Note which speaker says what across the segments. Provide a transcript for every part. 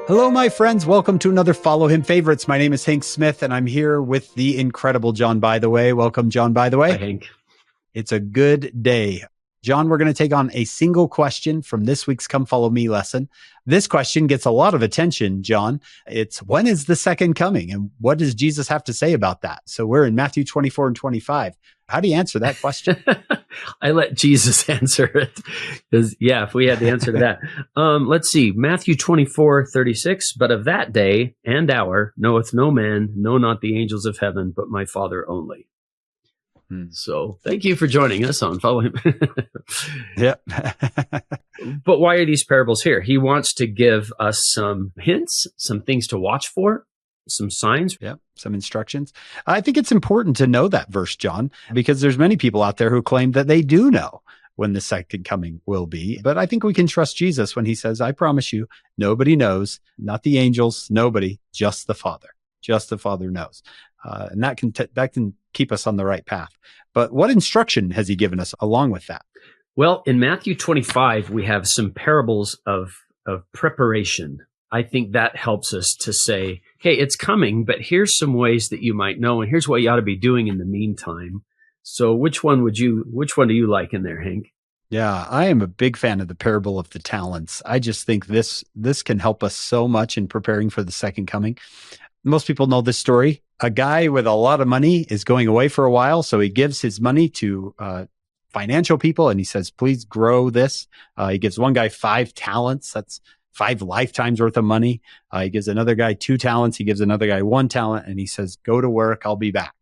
Speaker 1: Hello, my friends. Welcome to another Follow Him Favorites. My name is Hank Smith, and I'm here with the incredible John Bytheway. Welcome, John Bytheway.
Speaker 2: Hi, Hank.
Speaker 1: It's a good day. John, we're going to take on a single question from this week's Come Follow Me lesson. This question gets a lot of attention, John. It's, when is the second coming? And what does Jesus have to say about that? So we're in Matthew 24 and 25. How do you answer that question?
Speaker 2: I let Jesus answer it. Because, if we had the answer to that. Let's see. Matthew 24:36. But of that day and hour knoweth no man, no, not the angels of heaven, but my Father only. So thank you for joining us on Follow Him.
Speaker 1: Yep.
Speaker 2: But why are these parables here? He wants to give us some hints, some things to watch for, some signs.
Speaker 1: Yeah, some instructions. I think it's important to know that verse, John, because there's many people out there who claim that they do know when the second coming will be. But I think we can trust Jesus when he says, I promise you, nobody knows, not the angels, nobody, just the Father. Just the Father knows. And that can keep us on the right path. But what instruction has he given us along with that?
Speaker 2: Well, in Matthew 25, we have some parables of preparation. I think that helps us to say, hey, it's coming, but here's some ways that you might know, and here's what you ought to be doing in the meantime. So which one do you like in there, Hank?
Speaker 1: Yeah, I am a big fan of the parable of the talents. I just think this can help us so much in preparing for the second coming. Most people know this story. A guy with a lot of money is going away for a while, so he gives his money to financial people, and he says, please grow this. He gives one guy 5 talents. That's 5 lifetimes worth of money. He gives another guy 2 talents. He gives another guy 1 talent, and he says, go to work. I'll be back.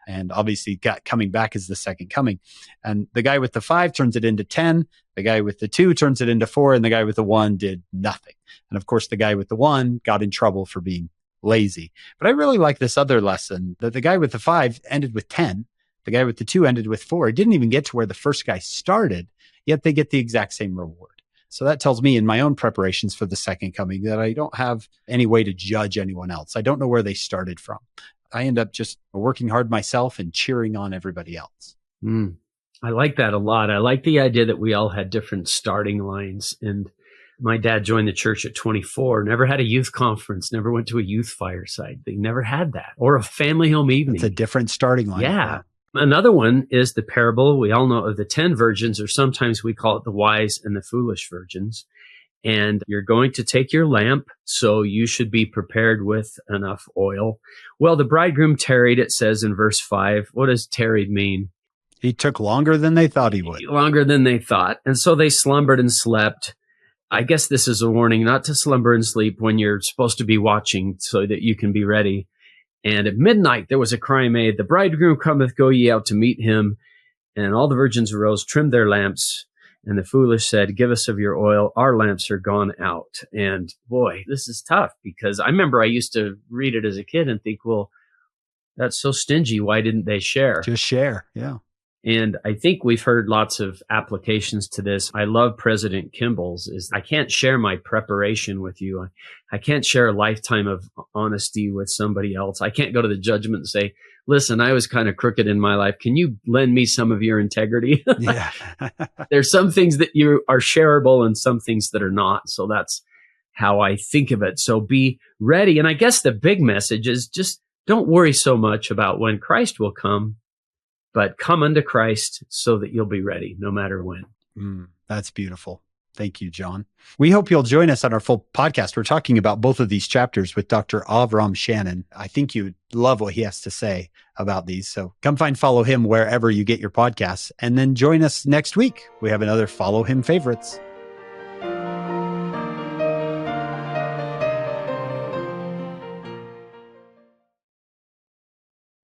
Speaker 1: And obviously coming back is the second coming. And the guy with the 5 turns it into 10. The guy with the 2 turns it into 4. And the guy with the 1 did nothing. And of course, the guy with the 1 got in trouble for being lazy. But I really like this other lesson that the guy with the 5 ended with 10. The guy with the 2 ended with 4. He didn't even get to where the first guy started, yet they get the exact same reward. So that tells me in my own preparations for the second coming that I don't have any way to judge anyone else. I don't know where they started from. I end up just working hard myself and cheering on everybody else.
Speaker 2: I like that a lot. I like the idea that we all had different starting lines. And my dad joined the church at 24, never had a youth conference, never went to a youth fireside. They never had that, or a family home evening.
Speaker 1: It's a different starting line.
Speaker 2: Yeah. Another one is the parable we all know of the 10 virgins, or sometimes we call it the wise and the foolish virgins. And you're going to take your lamp, so you should be prepared with enough oil. Well, the bridegroom tarried, it says in verse 5. What does tarried mean?
Speaker 1: He took longer than they thought he would.
Speaker 2: Longer than they thought. And so they slumbered and slept. I guess this is a warning not to slumber and sleep when you're supposed to be watching so that you can be ready. And at midnight, there was a cry made, the bridegroom cometh, go ye out to meet him. And all the virgins arose, trimmed their lamps. And the foolish said, give us of your oil. Our lamps are gone out. And boy, this is tough, because I remember I used to read it as a kid and think, well, that's so stingy. Why didn't they share?
Speaker 1: Just share. Yeah.
Speaker 2: And I think we've heard lots of applications to this. I love President Kimball's is I can't share my preparation with you. I can't share a lifetime of honesty with somebody else. I can't go to the judgment and say, listen, I was kind of crooked in my life. Can you lend me some of your integrity?
Speaker 1: Yeah.
Speaker 2: There's some things that you are shareable and some things that are not. So that's how I think of it. So be ready. And I guess the big message is just don't worry so much about when Christ will come, but come unto Christ so that you'll be ready no matter when.
Speaker 1: That's beautiful. Thank you, John. We hope you'll join us on our full podcast. We're talking about both of these chapters with Dr. Avram Shannon. I think you'd love what he has to say about these. So come follow him wherever you get your podcasts, and then join us next week. We have another Follow Him Favorites.